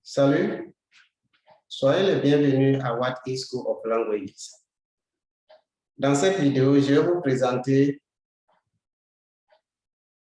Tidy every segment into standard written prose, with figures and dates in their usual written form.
Salut, soyez les bienvenus à What is School of Languages. Dans cette vidéo, je vais vous présenter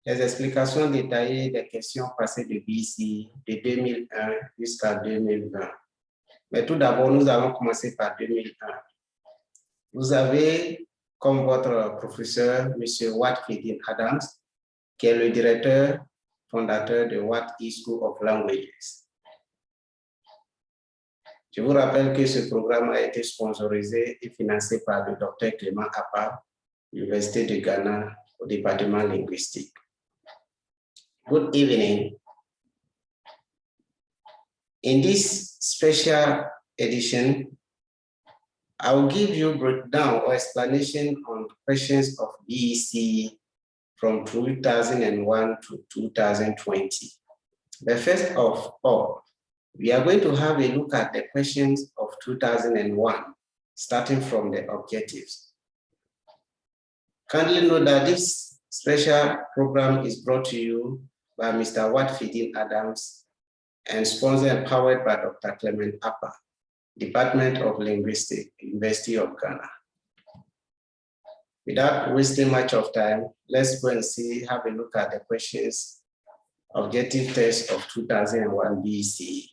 les explications détaillées des questions passées de BC de 2001 jusqu'à 2020. Mais tout d'abord, nous allons commencer par 2001. Vous avez comme votre professeur, M. Watford Adams, qui est le directeur fondateur de What is School of Languages. Je vous rappelle que ce programme a été sponsorisé et financé par le Dr Clément Appa, Université de Ghana, au département linguistique. Good evening. In this special edition, I will give you a breakdown or explanation on questions of BEC from 2001 to 2020. But first of all, we are going to have a look at the questions of 2001, starting from the objectives. Kindly note that this special program is brought to you by Mr. Watford Adams and sponsored and powered by Dr. Clement Appa, Department of Linguistics, University of Ghana. Without wasting much of time, let's go and have a look at the questions, objective test of 2001 BEC.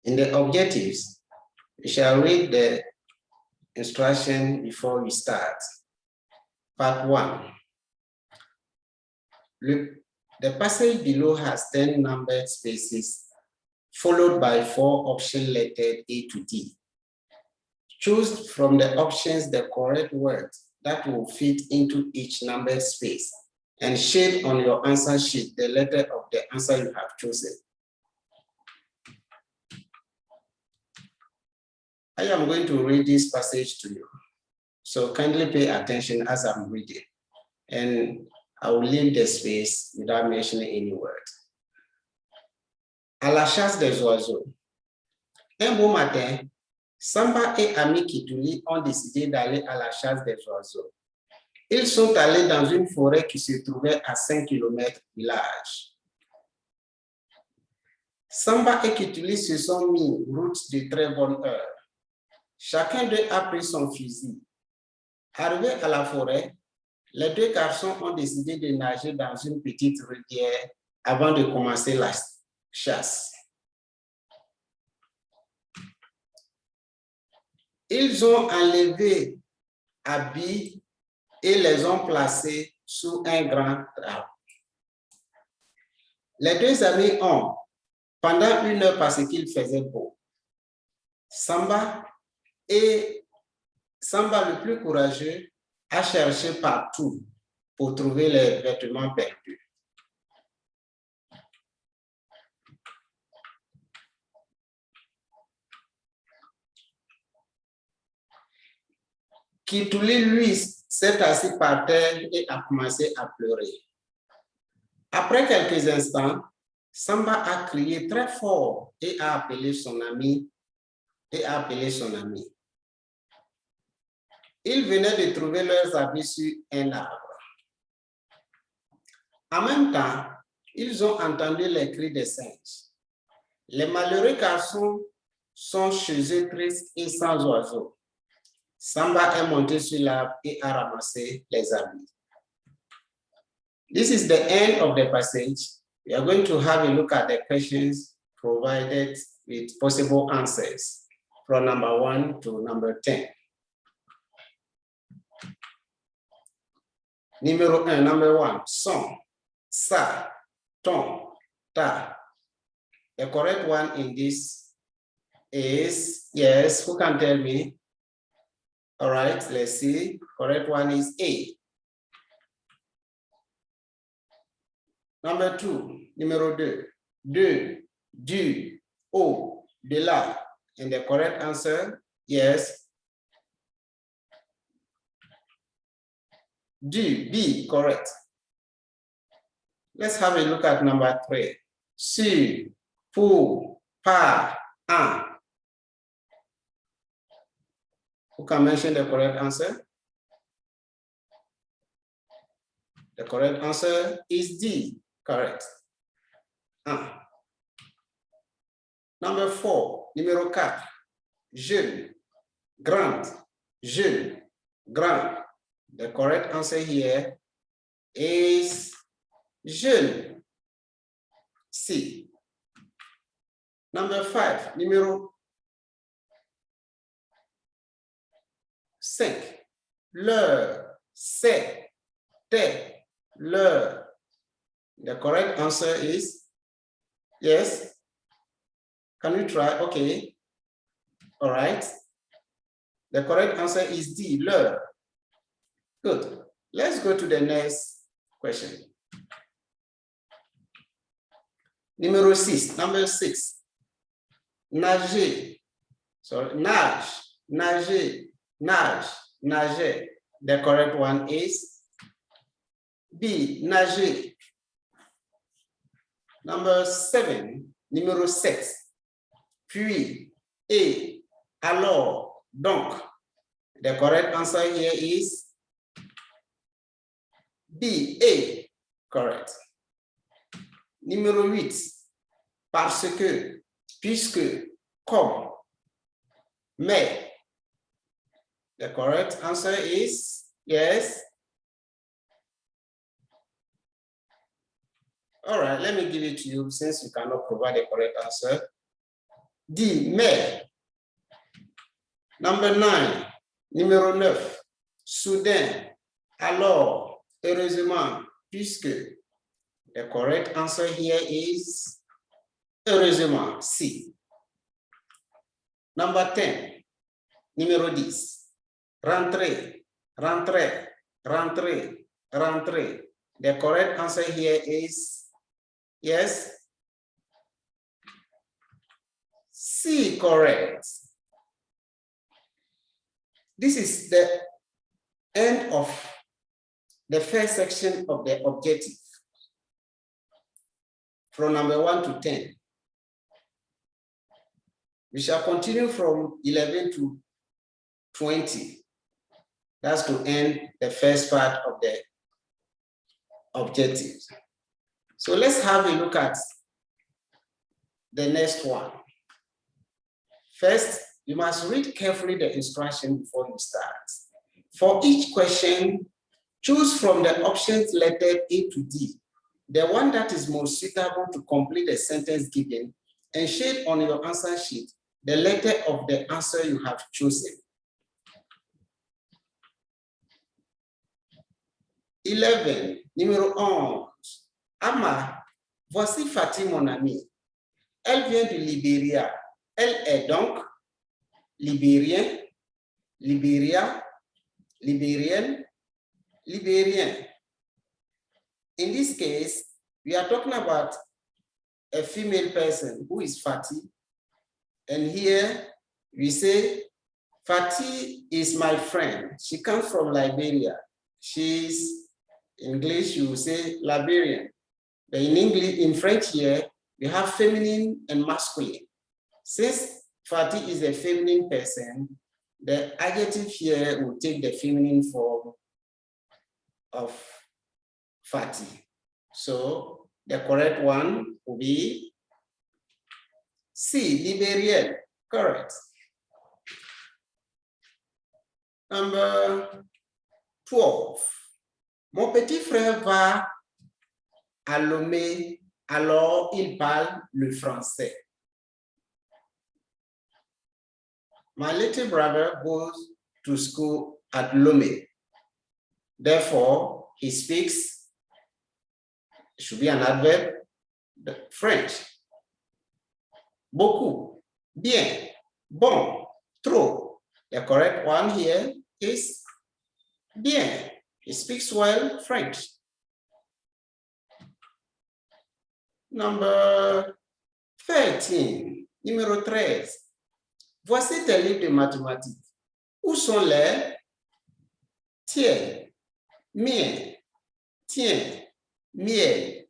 In the objectives, we shall read the instruction before we start. Part 1. The passage below has 10 numbered spaces, followed by 4 options lettered A to D. Choose from the options the correct words that will fit into each numbered space and shade on your answer sheet the letter of the answer you have chosen. I am going to read this passage to you, so kindly pay attention as I'm reading, and I will leave the space without mentioning any word. À la chasse des oiseaux. Un beau matin, Samba et Ami Kituli ont décidé d'aller à la chasse des oiseaux. Ils sont allés dans une forêt qui se trouvait à 5 km du village. Samba et Kituli se sont mis route de très bonne heure. Chacun d'eux a pris son fusil. Arrivés à la forêt, les 2 garçons ont décidé de nager dans une petite rivière avant de commencer la chasse. Ils ont enlevé habits et les ont placés sous un grand arbre. Les 2 amis ont, pendant 1 heure parce qu'il faisait beau, Samba le plus courageux a cherché partout pour trouver les vêtements perdus. Kituli, lui, s'est assis par terre et a commencé à pleurer. Après quelques instants, Samba a crié très fort et a appelé son ami. Ils venaient de trouver leurs habits sur un arbre. En même temps, ils ont entendu les cris des singes. Les malheureux garçons sont chez eux tristes et sans oiseaux. Samba est monté sur l'arbre et a ramassé les habits. This is the end of the passage. We are going to have a look at the questions provided with possible answers from number 1 to number 10. Numéro 1, number 1, son, sa, ton, ta. The correct one in this is, yes, who can tell me? All right, let's see. Correct one is A. Number 2, numéro 2, de, du, au, de la. And the correct answer, yes. Du, B, correct. Let's have a look at number 3. Sur, pour, par, en. Who can mention the correct answer? The correct answer is D. Correct. Number 4, numéro 4. Jeune, grande, jeune, grande. The correct answer here is jeune. C. Number 5, numéro 5. L'heure, c'est, t'es, l'heure. The correct answer is yes. Can we try? Okay. All right. The correct answer is D, l'heure. Good. Let's go to the next question. Number 6. Nager. Sorry, nage, nager, nage, nager. The correct one is B, nager. Number 7, numéro 6. Puis, et, alors, donc. The correct answer here is B, et. Correct. Numéro 8. Parce que, puisque, comme, mais. The correct answer is yes. All right, let me give it to you since you cannot provide a correct answer. D, mais. Number 9, numéro 9. Soudain, alors, heureusement, puisque. The correct answer here is heureusement, C. Number 10, numéro 10. Rentrer, rentrer, rentrer, rentrer. The correct answer here is yes. C, correct. This is the end of the first section of the objective from number 1 to 10. We shall continue from 11 to 20. That's to end the first part of the objectives. So let's have a look at the next one. First, you must read carefully the instruction before you start. For each question, choose from the options lettered A to D, the one that is most suitable to complete the sentence given, and shade on your answer sheet the letter of the answer you have chosen. 11, numéro 11. Ama, voici Fatih, mon amie. Elle vient du Libéria. Elle est donc libérien, Libéria, libérienne, libérien. In this case, we are talking about a female person who is Fatih. And here we say, Fatih is my friend. She comes from Liberia. She's, in English, you will say Liberian. But in English, in French here, we have feminine and masculine. Since Fatih is a feminine person, the adjective here will take the feminine form of Fatih. So the correct one will be C, Liberian. Correct. Number 12. Mon petit frère va à Lomé, alors il parle le français. My little brother goes to school at Lomé. Therefore, he speaks, it should be an adverb, French. Beaucoup, bien, bon, trop. The correct one here is bien. He speaks well French. Number 13, numéro 13. Voici tes livres de mathématiques. Où sont les tiens, mien, tiens, miel?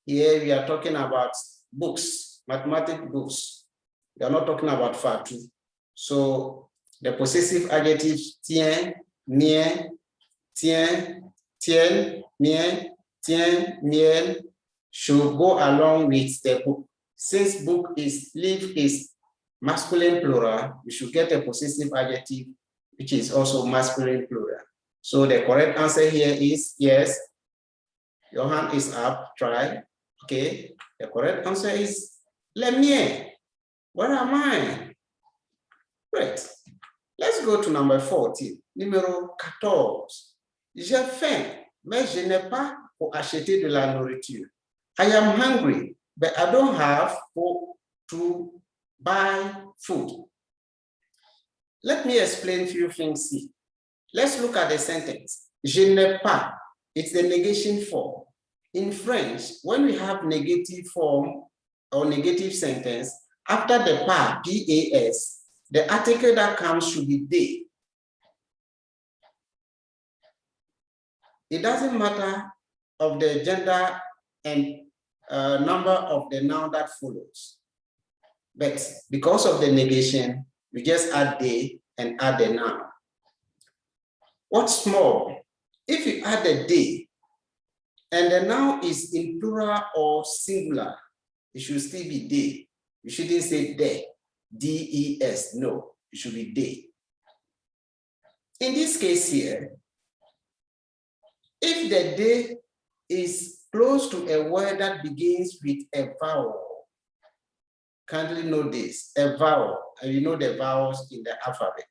Here we are talking about books, mathematics books. We are not talking about Fatou. So the possessive adjective tien, mien, tien, tien, mien Tiens, miel should go along with the book. Since book is leaf is masculine plural, we should get a possessive adjective, which is also masculine plural. So the correct answer here is yes. Your hand is up, try. Okay, the correct answer is le mien. Where am I? Great. Let's go to number 14. Numéro 14. J'ai faim, mais je n'ai pas pour acheter de la nourriture. I am hungry, but I don't have to buy food. Let me explain a few things here. Let's look at the sentence. Je n'ai pas. It's the negation form. In French, when we have negative form or negative sentence, after the pas, P-A-S, the article that comes should be they. It doesn't matter of the gender and number of the noun that follows. But because of the negation, we just add they and add the noun. What's more, if you add a they and the noun is in plural or singular, it should still be they. You shouldn't say they, D-E-S, no, it should be they. In this case here, if the they is close to a word that begins with a vowel, kindly know this, a vowel, and you know the vowels in the alphabet.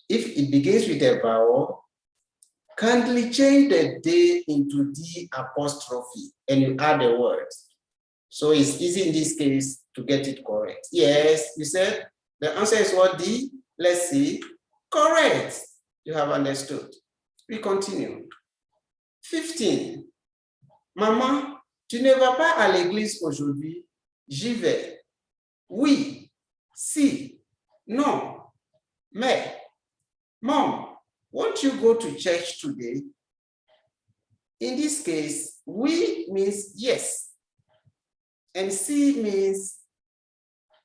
If it begins with a vowel, kindly change the they into D apostrophe and you add the word. So it's easy in this case to get it correct. Yes, you said the answer is what, D? Let's see. Correct. You have understood. We continue. 15. Maman, tu ne vas pas à l'église aujourd'hui? J'y vais. Oui, si, non, mais. Mom, won't you go to church today? In this case, we means yes. And si means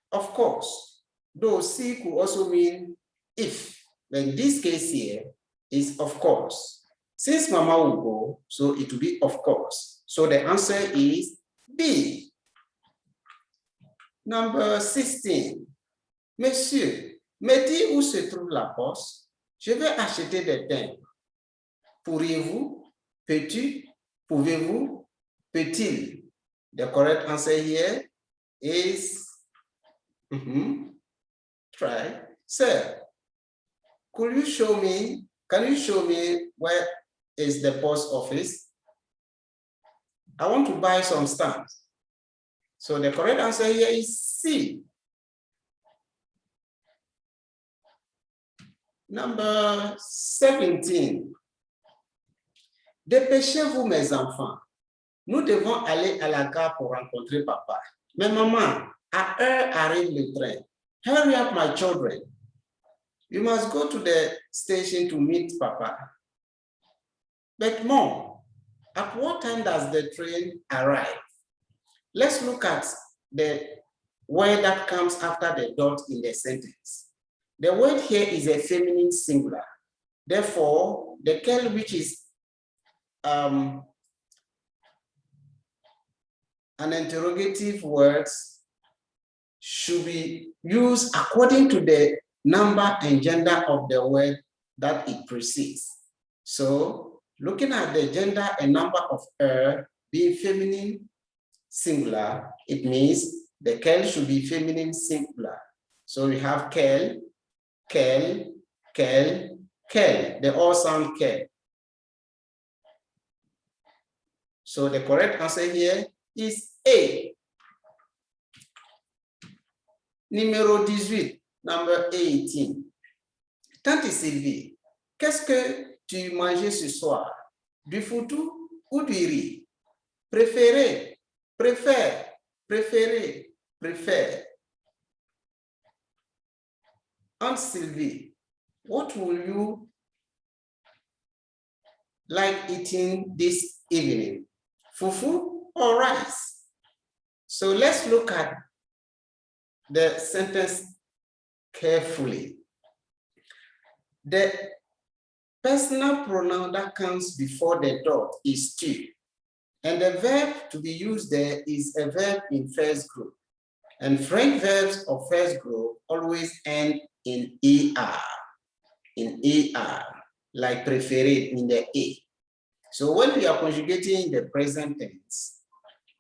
of course. Though si could also mean if. But in this case here is of course. Since Mama will go, so it will be of course. So the answer is B. Number 16. Monsieur, me dis où se trouve la poste? Je vais acheter des timbres. Pourriez-vous? Peux-tu? Pouvez-vous? Peut-il? The correct answer here is try. Sir, can you show me where is the post office? I want to buy some stamps. So the correct answer here is C. Number 17. Dépêchez-vous, mes enfants. Nous devons aller à la gare pour rencontrer papa. Mais maman, à heure arrive le train. Hurry up, my children. You must go to the station to meet papa. But mom, at what time does the train arrive? Let's look at the word that comes after the dot in the sentence. The word here is a feminine singular. Therefore, the quel which is an interrogative word should be used according to the number and gender of the word that it precedes. So, looking at the gender and number of being feminine singular, it means the quel should be feminine singular. So we have quel, quel, quel, quel. They all sound quel. So the correct answer here is A. Numéro 18, number 18. Tante Sylvie, qu'est-ce que tu manges ce soir? Du foutou ou du riz? Préféré, préfère, préféré, préfère. Aunt Sylvie, what will you like eating this evening? Fufu or rice? So let's look at the sentence carefully. The personal pronoun that comes before the dot is tu. And the verb to be used there is a verb in first group. And French verbs of first group always end in ER, like préféré in the A. So when we are conjugating the present tense,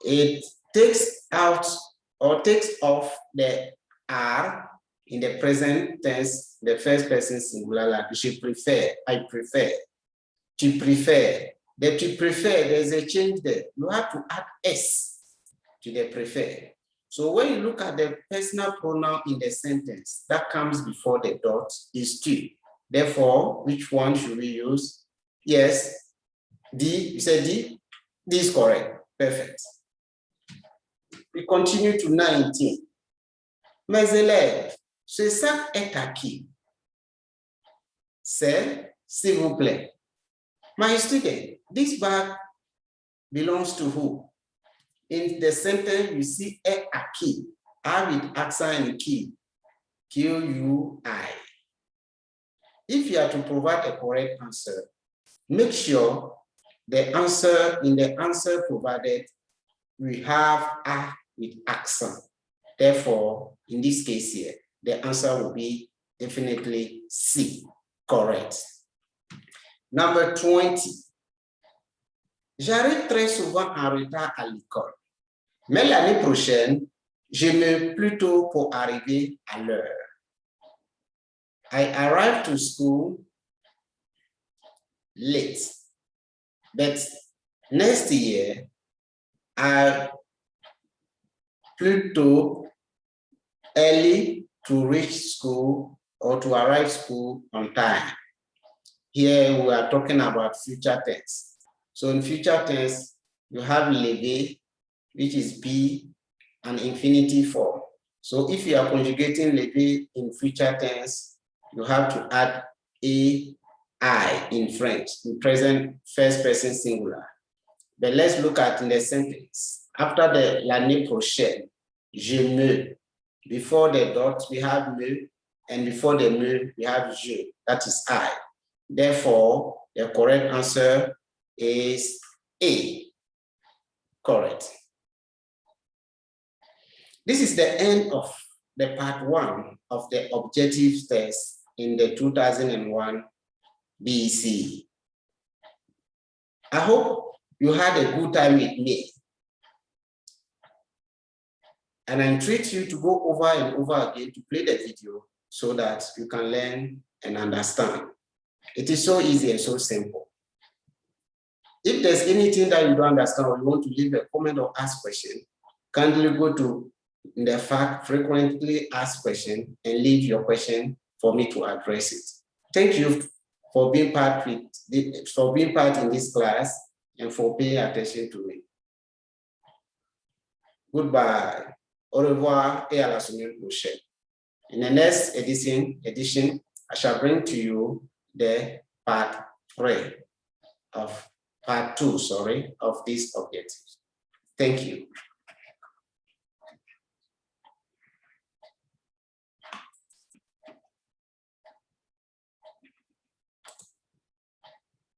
it takes out or takes off the R in the present tense, the first person singular, like je préfère, I prefer, tu préfères. The tu prefer, there's a change there. You have to add S to the prefer. So when you look at the personal pronoun in the sentence, that comes before the dot is tu. Therefore, which one should we use? Yes, D, you said D? D is correct, perfect. We continue to 19. Mes élèves, ce sac est à qui? C'est, s'il vous plaît. My student, this bag belongs to who? In the sentence, you see a qui, I with accent and key, Q-U-I. If you are to provide a correct answer, make sure the answer in the answer provided, we have a with accent. Therefore, in this case here, the answer will be definitely C, correct. Number 20. J'arrive très souvent en retard à l'école, mais l'année prochaine, je me plus tôt pour arriver à l'heure. I arrive to school late, but next year, I plutôt early to reach school or to arrive school on time. Here we are talking about future tense. So in future tense, you have lever, which is be an infinitive form. So if you are conjugating lever in future tense, you have to add I in French, in present first person singular. But let's look at in the sentence. After the l'année prochaine, je me. Before the dot, we have me, and before the me, we have je. That is I. Therefore, the correct answer is A. Correct. This is the end of the part 1 of the objective test in the 2001 BC. I hope you had a good time with me. And I entreat you to go over and over again to play the video so that you can learn and understand. It is so easy and so simple. If there's anything that you don't understand or you want to leave a comment or ask question, kindly go to the fact frequently asked question and leave your question for me to address it. Thank you for being part in this class and for paying attention to me. Goodbye. Au revoir et à la semaine prochaine. In the next edition, I shall bring to you the part 2 of this objective. Thank you.